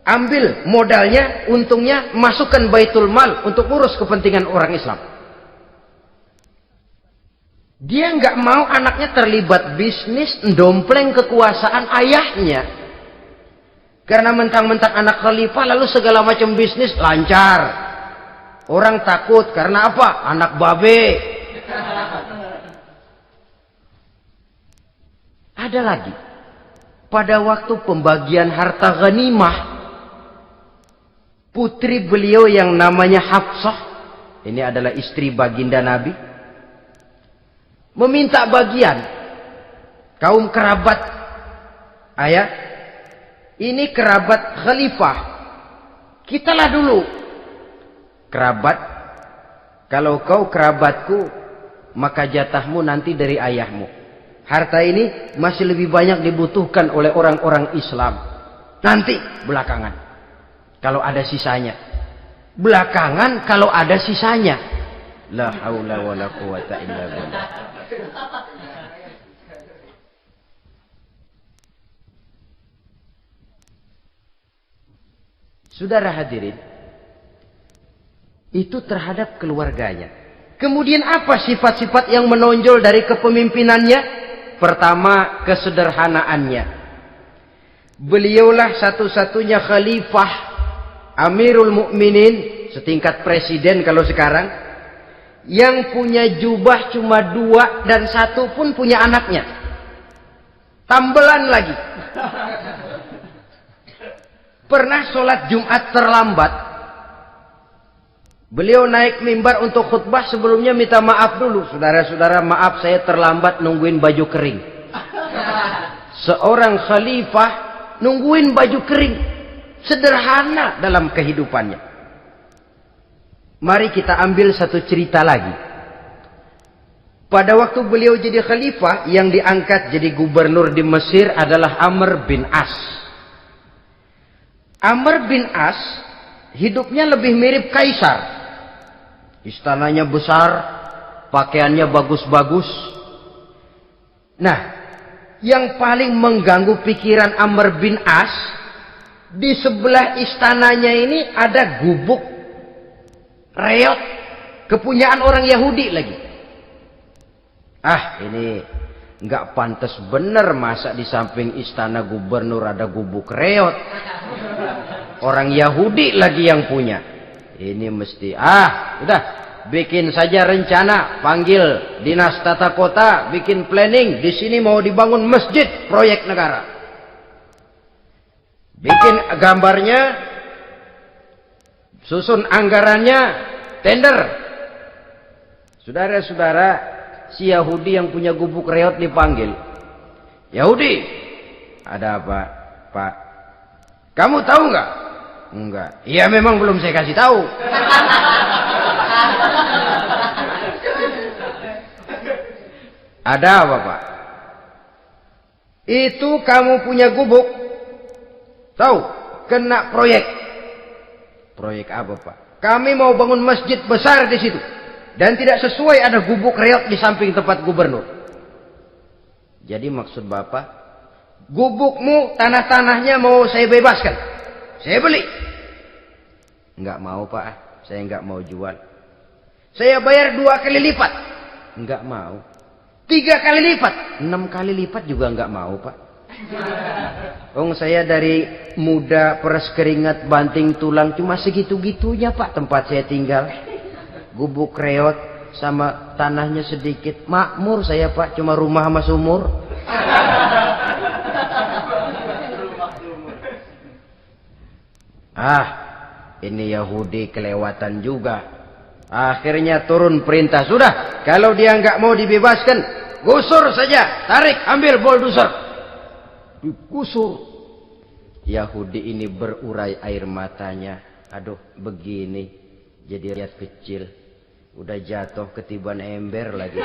Ambil modalnya, untungnya, masukkan Baitul Mal untuk urus kepentingan orang Islam. Dia nggak mau anaknya terlibat bisnis, ndompleng kekuasaan ayahnya. Karena mentang-mentang anak khalifah lalu segala macam bisnis lancar. Orang takut karena apa? Anak babe. Ada lagi. Pada waktu pembagian harta ghanimah, putri beliau yang namanya Hafsah, ini adalah istri baginda Nabi, meminta bagian. Kaum kerabat ayah, ini kerabat khalifah, kitalah dulu kerabat. Kalau kau kerabatku, maka jatahmu nanti dari ayahmu. Harta ini masih lebih banyak dibutuhkan oleh orang-orang Islam. Nanti belakangan, kalau ada sisanya. Belakangan kalau ada sisanya. La haula wala quwata illa billah. Saudara hadirin, itu terhadap keluarganya. Kemudian apa sifat-sifat yang menonjol dari kepemimpinannya? Pertama, kesederhanaannya. Beliaulah satu-satunya khalifah, Amirul Mukminin, setingkat presiden kalau sekarang, yang punya jubah cuma 2 dan 1 pun punya anaknya. Tambelan lagi. Pernah sholat Jumat terlambat. Beliau naik mimbar untuk khutbah, sebelumnya minta maaf dulu. Saudara-saudara, maaf saya terlambat nungguin baju kering. Seorang khalifah nungguin baju kering. Sederhana dalam kehidupannya. Mari kita ambil satu cerita lagi. Pada waktu beliau jadi khalifah, yang diangkat jadi gubernur di Mesir adalah Amr bin As. Amr bin As hidupnya lebih mirip kaisar. Istananya besar, pakaiannya bagus-bagus. Nah, yang paling mengganggu pikiran Amr bin As, di sebelah istananya ini ada gubuk reot, kepunyaan orang Yahudi lagi. Ah, ini nggak pantas bener, masa di samping istana gubernur ada gubuk reot. Orang Yahudi lagi yang punya. Ini mesti, udah, bikin saja rencana, panggil dinas tata kota, bikin planning. Di sini mau dibangun masjid, proyek negara. Bikin gambarnya, susun anggarannya, tender. Saudara-saudara, si Yahudi yang punya gubuk reot dipanggil. Yahudi, ada apa, Pak? Kamu tahu nggak? Enggak. Iya, memang belum saya kasih tahu. Ada apa, Pak? Itu kamu punya gubuk. Tahu? Kena proyek. Proyek apa, Pak? Kami mau bangun masjid besar di situ. Dan tidak sesuai ada gubuk reot di samping tempat gubernur. Jadi maksud Bapak, gubukmu, tanah-tanahnya mau saya bebaskan. Saya beli. Enggak mau, Pak. Saya enggak mau jual. Saya bayar 2 kali lipat. Enggak mau. 3 kali lipat. 6 kali lipat juga enggak mau, Pak. Saya dari muda peres keringat banting tulang cuma segitu-gitunya, Pak, tempat saya tinggal. Gubuk reot sama tanahnya sedikit. Makmur saya, Pak, cuma rumah sama sumur. Ini Yahudi kelewatan juga. Akhirnya turun perintah, sudah, kalau dia nggak mau dibebaskan, gusur saja, tarik, ambil bulldozer. Digusur. Yahudi ini berurai air matanya. Aduh, begini, jadi rakyat kecil, udah jatuh ketiban ember lagi.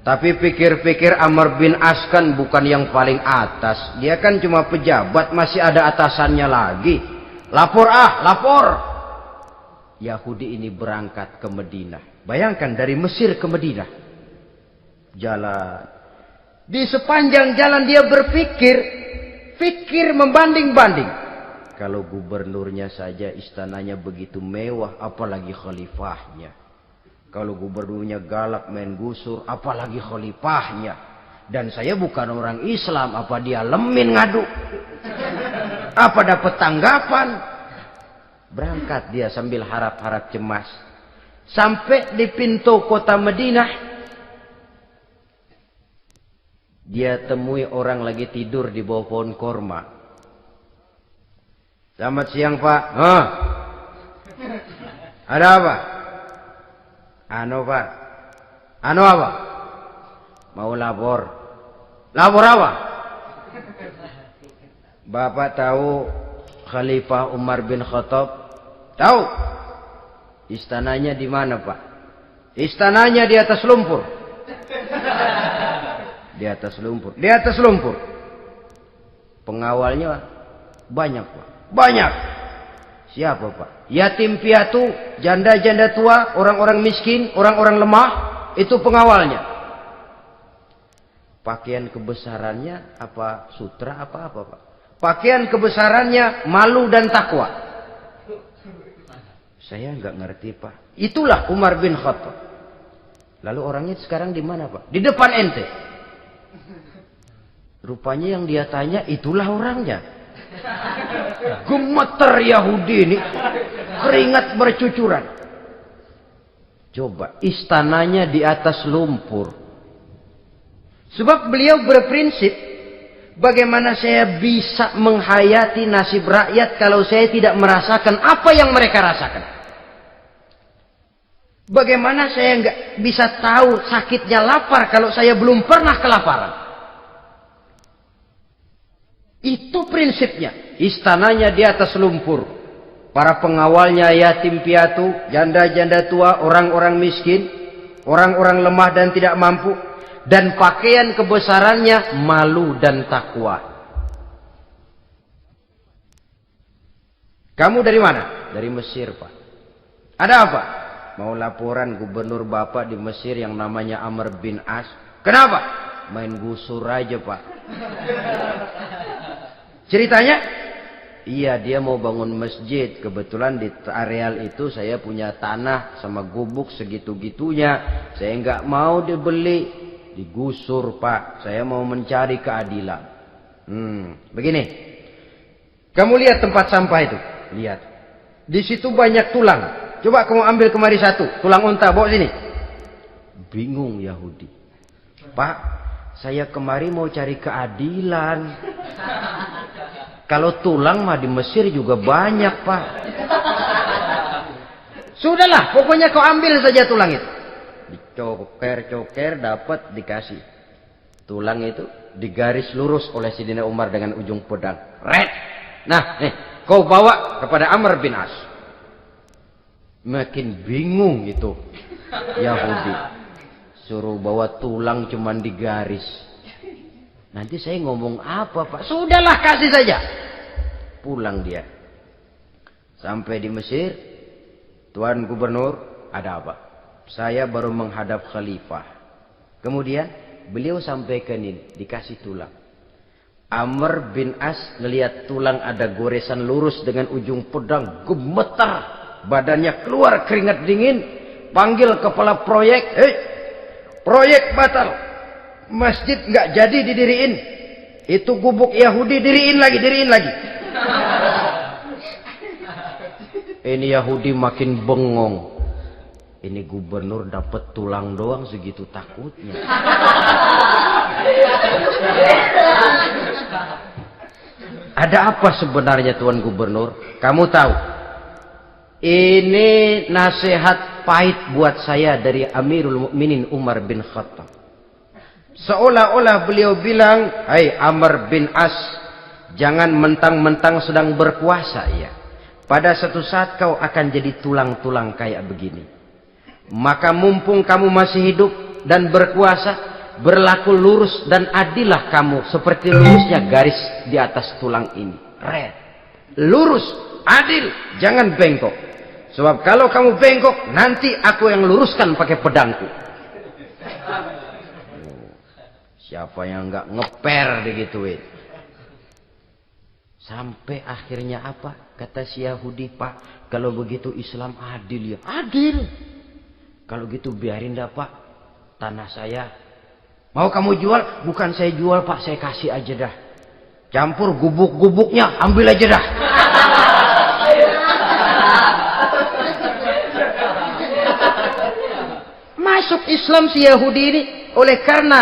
Tapi pikir-pikir Amr bin As kan bukan yang paling atas. Dia kan cuma pejabat, masih ada atasannya lagi. Lapor lapor. Yahudi ini berangkat ke Madinah. Bayangkan dari Mesir ke Madinah. Jalan. Di sepanjang jalan dia berpikir membanding-banding. Kalau gubernurnya saja istananya begitu mewah, apalagi khalifahnya. Kalau gubernurnya galak main gusur, apalagi khalifahnya. Dan saya bukan orang Islam, apa dia lemin ngadu? Apa dapat tanggapan? Berangkat dia sambil harap-harap cemas. Sampai di pintu kota Madinah, dia temui orang lagi tidur di bawah pohon korma. Selamat siang, Pak. Ada apa? Pak. Apa? Mau lapor. Lapor apa? Bapak tahu Khalifah Umar bin Khattab? Tahu? Istananya di mana, Pak? Istananya di atas lumpur. Di atas lumpur. Di atas lumpur. Pengawalnya banyak, Pak. Banyak. Siapa, Pak? Yatim piatu, janda-janda tua, orang-orang miskin, orang-orang lemah, itu pengawalnya. Pakaian kebesarannya apa sutra apa, Pak? Pakaian kebesarannya malu dan takwa. Saya nggak ngerti, Pak. Itulah Umar bin Khattab. Lalu orangnya sekarang di mana, Pak? Di depan ente. Rupanya yang dia tanya itulah orangnya. Gemeter Yahudi ini, keringat bercucuran. Coba, istananya di atas lumpur. Sebab beliau berprinsip, bagaimana saya bisa menghayati nasib rakyat kalau saya tidak merasakan apa yang mereka rasakan? Bagaimana saya nggak bisa tahu sakitnya lapar kalau saya belum pernah kelaparan? Itu prinsipnya. Istananya di atas lumpur. Para pengawalnya yatim piatu, janda-janda tua, orang-orang miskin, orang-orang lemah dan tidak mampu. Dan pakaian kebesarannya malu dan takwa. Kamu dari mana? Dari Mesir, Pak. Ada apa? Mau laporan gubernur Bapak di Mesir yang namanya Amr bin As. Kenapa? Main gusur aja, Pak. Ceritanya? Iya, dia mau bangun masjid. Kebetulan di areal itu saya punya tanah sama gubuk segitu-gitunya. Saya nggak mau dibeli. Digusur, Pak. Saya mau mencari keadilan. Begini. Kamu lihat tempat sampah itu? Lihat. Di situ banyak tulang. Coba kamu ambil kemari satu. Tulang unta, bawa sini. Bingung Yahudi. Pak, saya kemari mau cari keadilan. Kalau tulang mah di Mesir juga banyak, Pak. Sudahlah, pokoknya kau ambil saja tulang itu. Dicoker-coker, dapat, dikasih. Tulang itu digaris lurus oleh Sidina Umar dengan ujung pedang. Red. Nah, nih, kau bawa kepada Amr bin As. Makin bingung itu Yahudi. Suruh bawa tulang cuman digaris. Nanti saya ngomong apa, Pak? Sudahlah, kasih saja. Pulang dia. Sampai di Mesir. Tuan Gubernur, ada apa? Saya baru menghadap khalifah. Kemudian beliau sampaikan ini, dikasih tulang. Amr bin As ngelihat tulang ada goresan lurus dengan ujung pedang, gemetar. Badannya keluar keringat dingin. Panggil kepala proyek. Proyek batal. Masjid nggak jadi didiriin. Itu gubuk Yahudi diriin lagi. Ini Yahudi makin bengong. Ini gubernur dapat tulang doang segitu takutnya. Ada apa sebenarnya, Tuan Gubernur? Kamu tahu? Ini nasihat pahit buat saya dari Amirul Mukminin Umar bin Khattab. Seolah-olah beliau bilang, "Hai Amr bin As, jangan mentang-mentang sedang berkuasa ya. Pada suatu saat kau akan jadi tulang-tulang kayak begini. Maka mumpung kamu masih hidup, dan berkuasa, berlaku lurus dan adillah kamu seperti lurusnya garis di atas tulang ini. Red. Lurus, adil, jangan bengkok. Sebab kalau kamu bengkok, nanti aku yang luruskan pakai pedangku. Siapa yang enggak ngeper digituin? Sampai akhirnya apa? Kata si Yahudi, Pak, kalau begitu Islam adil ya. Adil. Kalau gitu biarin dah, Pak. Tanah saya. Mau kamu jual? Bukan saya jual, Pak. Saya kasih aja dah. Campur gubuk-gubuknya. Ambil aja dah. Masuk Islam si Yahudi ini oleh karena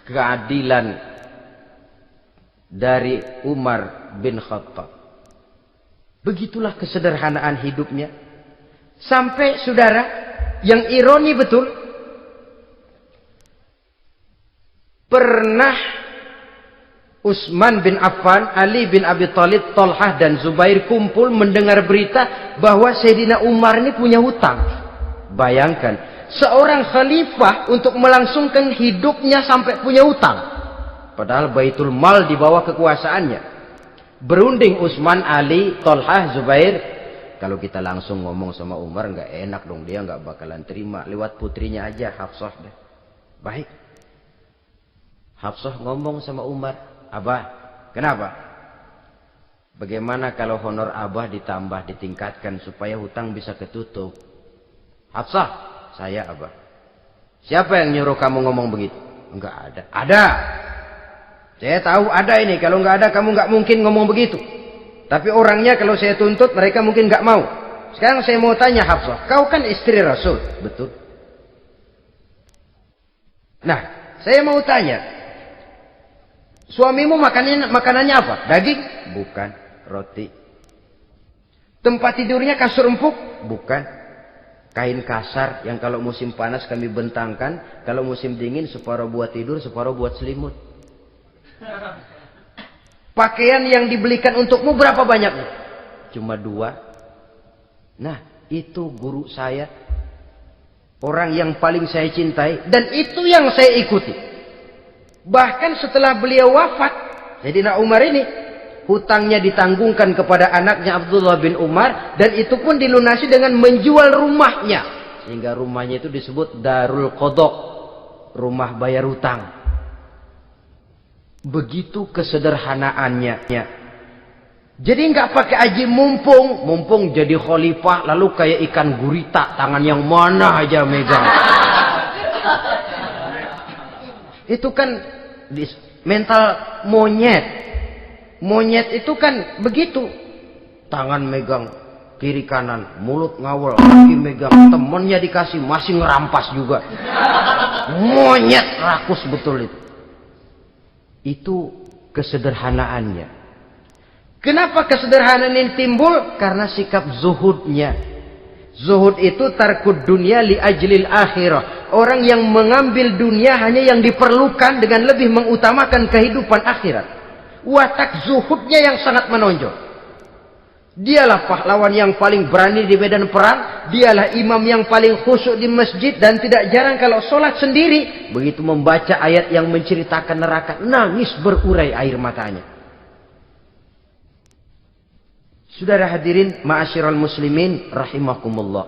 keadilan dari Umar bin Khattab. Begitulah kesederhanaan hidupnya. Sampai saudara, yang ironi betul, pernah Utsman bin Affan, Ali bin Abi Thalib, Thalhah dan Zubair kumpul mendengar berita bahwa Sayyidina Umar ini punya hutang. Bayangkan, seorang khalifah untuk melangsungkan hidupnya sampai punya hutang. Padahal Baitul Mal di bawah kekuasaannya. Berunding Utsman, Ali, Thalhah, Zubair. Kalau kita langsung ngomong sama Umar nggak enak dong, dia nggak bakalan terima. Lewat putrinya aja, Hafsah deh. Baik. Hafsah ngomong sama Umar, Abah, kenapa? Bagaimana kalau honor Abah ditambah, ditingkatkan supaya hutang bisa ketutup? Hafsah, saya Abah. Siapa yang nyuruh kamu ngomong begitu? Enggak ada. Ada. Saya tahu ada ini. Kalau enggak ada kamu enggak mungkin ngomong begitu. Tapi orangnya kalau saya tuntut mereka mungkin enggak mau. Sekarang saya mau tanya Hafsah, kau kan istri Rasul, betul? Nah, saya mau tanya, suamimu makanannya apa? Daging? Bukan. Roti. Tempat tidurnya kasur empuk? Bukan. Kain kasar yang kalau musim panas kami bentangkan, kalau musim dingin separuh buat tidur, separuh buat selimut. Pakaian yang dibelikan untukmu berapa banyaknya? Cuma 2. Nah, itu guru saya. Orang yang paling saya cintai. Dan itu yang saya ikuti. Bahkan setelah beliau wafat, Sayyidina Umar ini, hutangnya ditanggungkan kepada anaknya Abdullah bin Umar. Dan itu pun dilunasi dengan menjual rumahnya. Sehingga rumahnya itu disebut Darul Qadha. Rumah bayar hutang. Begitu kesederhanaannya. Jadi nggak pakai aji mumpung jadi khalifah lalu kayak ikan gurita, tangan yang mana aja megang. Itu kan mental monyet. Monyet itu kan begitu. Tangan megang kiri kanan, mulut ngawal, kaki megang, temennya dikasih masih ngerampas juga. Monyet rakus betul itu. Itu kesederhanaannya. Kenapa kesederhanaan ini timbul? Karena sikap zuhudnya. Zuhud itu tarkud dunia li ajlil akhirah. Orang yang mengambil dunia hanya yang diperlukan dengan lebih mengutamakan kehidupan akhirat. Watak zuhudnya yang sangat menonjol. Dialah pahlawan yang paling berani di medan perang. Dialah imam yang paling khusyuk di masjid. Dan tidak jarang kalau sholat sendiri, begitu membaca ayat yang menceritakan neraka, nangis berurai air matanya. Saudara hadirin ma'asyiral muslimin rahimakumullah.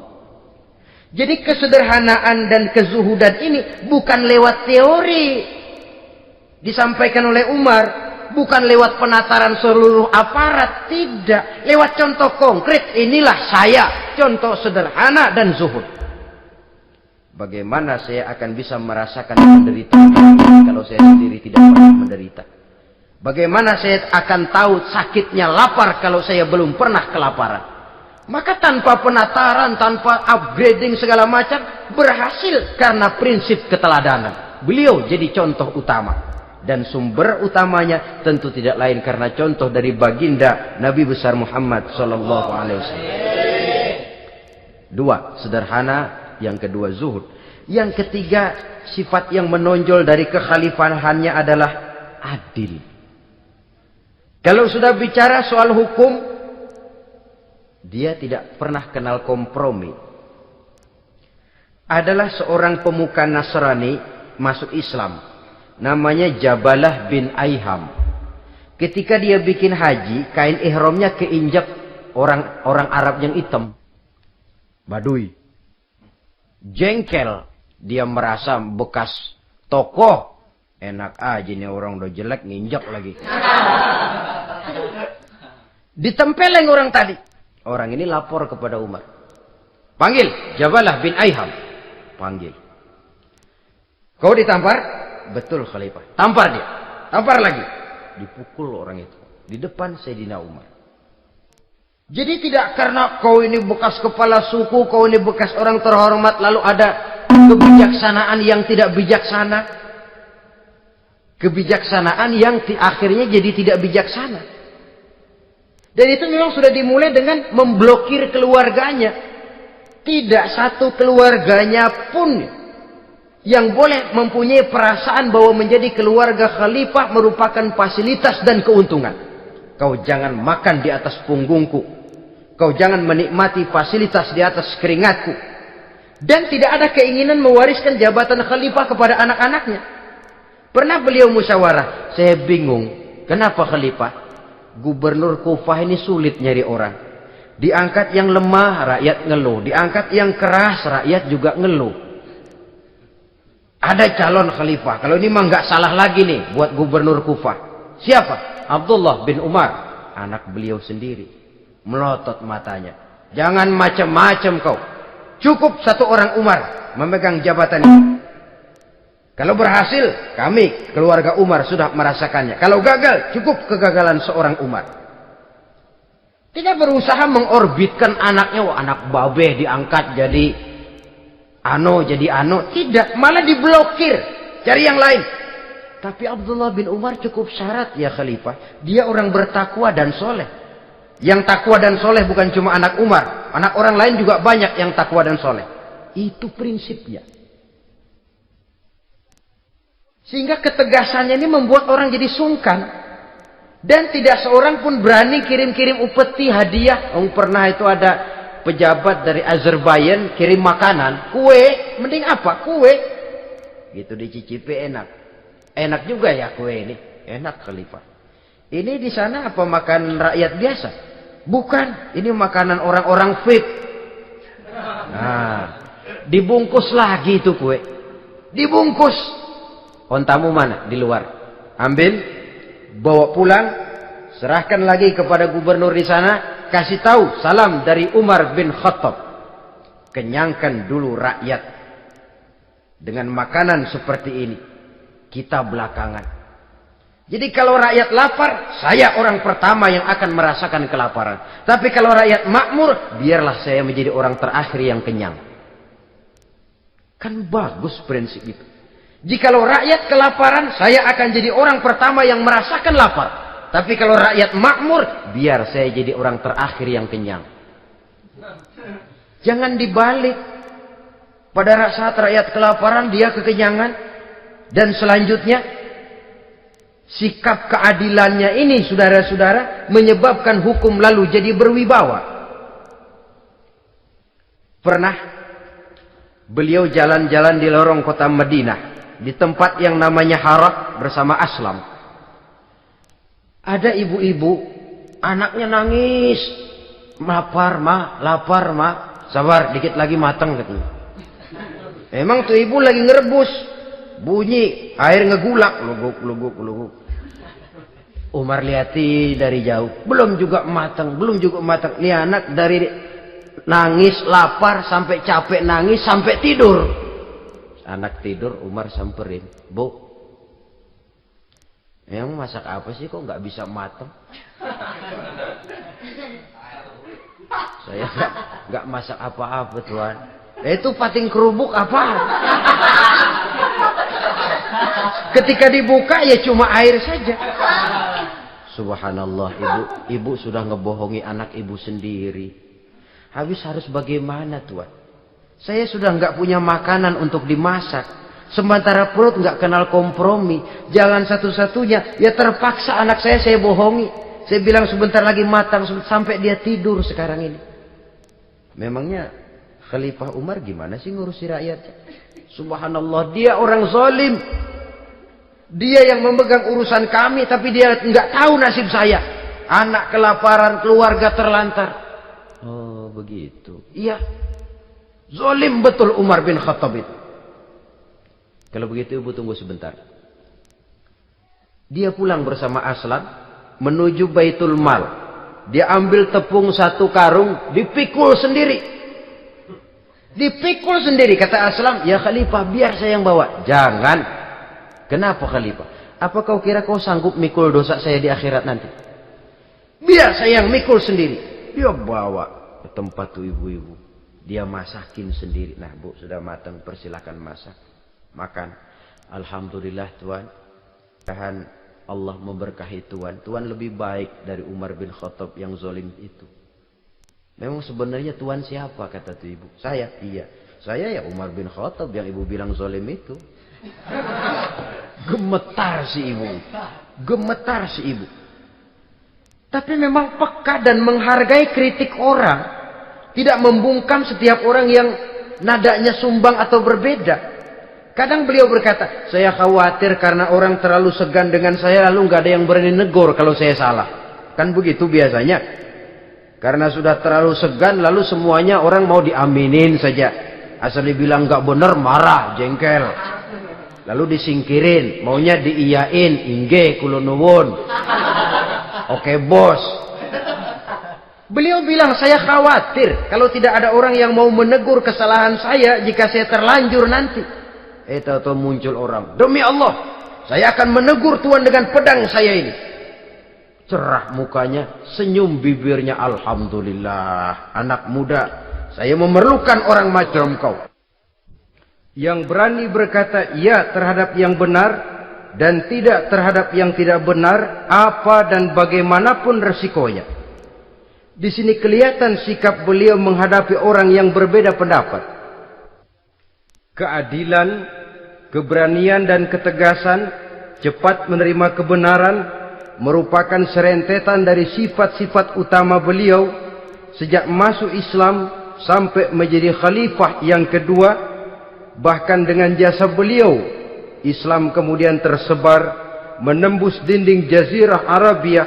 Jadi kesederhanaan dan kezuhudan ini bukan lewat teori disampaikan oleh Umar. Bukan lewat penataran seluruh aparat. Tidak. Lewat contoh konkret. Inilah saya. Contoh sederhana dan zuhud. Bagaimana saya akan bisa merasakan penderitaan kalau saya sendiri tidak pernah menderita. Bagaimana saya akan tahu sakitnya lapar kalau saya belum pernah kelaparan. Maka tanpa penataran, tanpa upgrading segala macam, berhasil karena prinsip keteladanan. Beliau jadi contoh utama. Dan sumber utamanya tentu tidak lain karena contoh dari baginda Nabi besar Muhammad sallallahu alaihi wasallam. 2, sederhana, yang kedua zuhud. Yang ketiga, sifat yang menonjol dari kekhalifahannya adalah adil. Kalau sudah bicara soal hukum, dia tidak pernah kenal kompromi. adalah seorang pemuka Nasrani masuk Islam. Namanya Jabalah bin Aiham. Ketika dia bikin haji, kain ihramnya keinjak orang Arab yang hitam. Badui. Jengkel. Dia merasa bekas tokoh. Enak aja nih orang udah jelek nginjak lagi. Ditempeleng orang tadi. Orang ini lapor kepada Umar. Panggil Jabalah bin Aiham. Panggil. Kau ditampar? Betul Khalifah. Tampar dia. Tampar lagi. Dipukul orang itu. Di depan Sayyidina Umar. Jadi tidak karena kau ini bekas kepala suku, kau ini bekas orang terhormat, lalu ada kebijaksanaan yang tidak bijaksana. Kebijaksanaan yang akhirnya jadi tidak bijaksana. Dan itu memang sudah dimulai dengan memblokir keluarganya. Tidak satu keluarganya pun yang boleh mempunyai perasaan bahwa menjadi keluarga khalifah merupakan fasilitas dan keuntungan. Kau jangan makan di atas punggungku. Kau jangan menikmati fasilitas di atas keringatku. Dan tidak ada keinginan mewariskan jabatan khalifah kepada anak-anaknya. Pernah beliau musyawarah. Saya bingung. Kenapa khalifah? Gubernur Kufah ini sulit nyari orang. Diangkat yang lemah, rakyat ngeluh. Diangkat yang keras, rakyat juga ngeluh. Ada calon khalifah. Kalau ini mah nggak salah lagi nih buat gubernur Kufah. Siapa? Abdullah bin Umar. Anak beliau sendiri. Melotot matanya. Jangan macam-macam kau. Cukup satu orang Umar memegang jabatan ini. Kalau berhasil, kami keluarga Umar sudah merasakannya. Kalau gagal, cukup kegagalan seorang Umar. Tidak berusaha mengorbitkan anaknya. Wah, anak babeh diangkat jadi ano. Tidak, malah diblokir. Cari yang lain. Tapi Abdullah bin Umar cukup syarat ya khalifah. Dia orang bertakwa dan soleh. Yang takwa dan soleh bukan cuma anak Umar. Anak orang lain juga banyak yang takwa dan soleh. Itu prinsipnya. Sehingga ketegasannya ini membuat orang jadi sungkan. Dan tidak seorang pun berani kirim-kirim upeti hadiah. Pernah itu ada pejabat dari Azerbaijan kirim makanan. Kue, mending apa? Kue. Gitu dicicipi enak. Enak juga ya kue ini. Enak khalifah. Ini di sana apa makan rakyat biasa? Bukan. Ini makanan orang-orang fit. Nah, dibungkus lagi itu kue. Dibungkus. Ontamu mana? Di luar. Ambil, bawa pulang, serahkan lagi kepada gubernur di sana, kasih tahu salam dari Umar bin Khattab. Kenyangkan dulu rakyat dengan makanan seperti ini. Kita belakangan. Jadi kalau rakyat lapar, saya orang pertama yang akan merasakan kelaparan. Tapi kalau rakyat makmur, biarlah saya menjadi orang terakhir yang kenyang. Kan bagus prinsip itu. Jikalau rakyat kelaparan, saya akan jadi orang pertama yang merasakan lapar. Tapi kalau rakyat makmur, biar saya jadi orang terakhir yang kenyang. Jangan dibalik. Pada saat rakyat kelaparan, dia kekenyangan. Dan selanjutnya, sikap keadilannya ini, saudara-saudara, menyebabkan hukum lalu jadi berwibawa. Pernah, beliau jalan-jalan di lorong kota Madinah. Di tempat yang namanya Harah bersama Aslam. Ada ibu-ibu, anaknya nangis. Lapar ma. Sabar, dikit lagi matang katanya. Emang tuh ibu lagi ngerebus. Bunyi, air ngegulak. Luguk. Umar lihati dari jauh. Belum juga matang. Nih anak dari nangis, lapar, sampai capek nangis, sampai tidur. Anak tidur, Umar samperin. Bu, yang masak apa sih kok nggak bisa matang? Saya nggak masak apa-apa tuan. Itu pating kerubuk apa? Ketika dibuka ya cuma air saja. Subhanallah, ibu sudah ngebohongi anak ibu sendiri. Habis harus bagaimana tuan? Saya sudah nggak punya makanan untuk dimasak. Sementara perut nggak kenal kompromi. Jalan satu-satunya, ya terpaksa anak saya bohongi. Saya bilang sebentar lagi matang sampai dia tidur sekarang ini. Memangnya Khalifah Umar gimana sih ngurusi rakyatnya? Subhanallah, dia orang zalim. Dia yang memegang urusan kami, tapi dia nggak tahu nasib saya. Anak kelaparan, keluarga terlantar. Oh begitu. Iya. Zalim betul Umar bin Khattab itu. Kalau begitu ibu tunggu sebentar. Dia pulang bersama Aslam menuju Baitul Mal. Dia ambil tepung 1 karung, dipikul sendiri. Dipikul sendiri, kata Aslam, ya Khalifah biar saya yang bawa. Jangan. Kenapa Khalifah? Apa kau kira kau sanggup mikul dosa saya di akhirat nanti? Biar saya yang mikul sendiri. Dia bawa ke tempat tuh ibu-ibu. Dia masakin sendiri. Nah bu, sudah matang, persilakan masak. Makan. Alhamdulillah Tuhan. Tuhan Allah memberkahi Tuhan. Tuhan lebih baik dari Umar bin Khattab yang zalim itu. Memang sebenarnya Tuhan siapa, kata tuh ibu? Saya. Iya. Saya ya Umar bin Khattab yang ibu bilang zalim itu. Gemetar si ibu. Gemetar si ibu. Tapi memang peka dan menghargai kritik orang. Tidak membungkam setiap orang yang nadanya sumbang atau berbeda. Kadang beliau berkata, saya khawatir karena orang terlalu segan dengan saya lalu nggak ada yang berani negor kalau saya salah. Kan begitu biasanya. Karena sudah terlalu segan lalu semuanya orang mau diaminin saja. Asal dibilang nggak benar marah, jengkel. Lalu disingkirin, maunya diiyain, inge kula nuwun. Oke bos. Beliau bilang saya khawatir kalau tidak ada orang yang mau menegur kesalahan saya jika saya terlanjur nanti. Tahu-tahu muncul orang. Demi Allah, saya akan menegur Tuhan dengan pedang saya ini. Cerah mukanya, senyum bibirnya. Alhamdulillah, anak muda, saya memerlukan orang macam kau. Yang berani berkata ya terhadap yang benar dan tidak terhadap yang tidak benar, apa dan bagaimanapun resikonya. Di sini kelihatan sikap beliau menghadapi orang yang berbeda pendapat. Keadilan, keberanian dan ketegasan, cepat menerima kebenaran merupakan serentetan dari sifat-sifat utama beliau sejak masuk Islam sampai menjadi khalifah yang kedua. Bahkan dengan jasa beliau, Islam kemudian tersebar, menembus dinding Jazirah Arabia,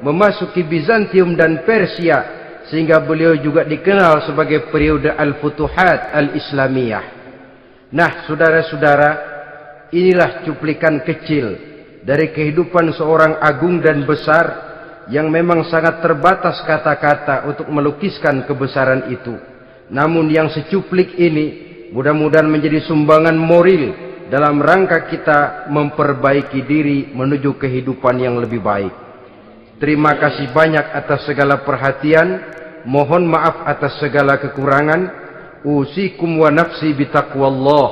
memasuki Bizantium dan Persia, sehingga beliau juga dikenal sebagai periode Al-Futuhat Al-Islamiyah. Nah, saudara-saudara, inilah cuplikan kecil dari kehidupan seorang agung dan besar yang memang sangat terbatas kata-kata untuk melukiskan kebesaran itu. Namun yang secuplik ini mudah-mudahan menjadi sumbangan moral dalam rangka kita memperbaiki diri menuju kehidupan yang lebih baik. Terima kasih banyak atas segala perhatian. Mohon maaf atas segala kekurangan. Usikum wa nafsi bitaqwallah.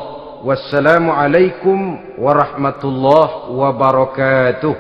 Wassalamualaikum warahmatullahi wabarakatuh.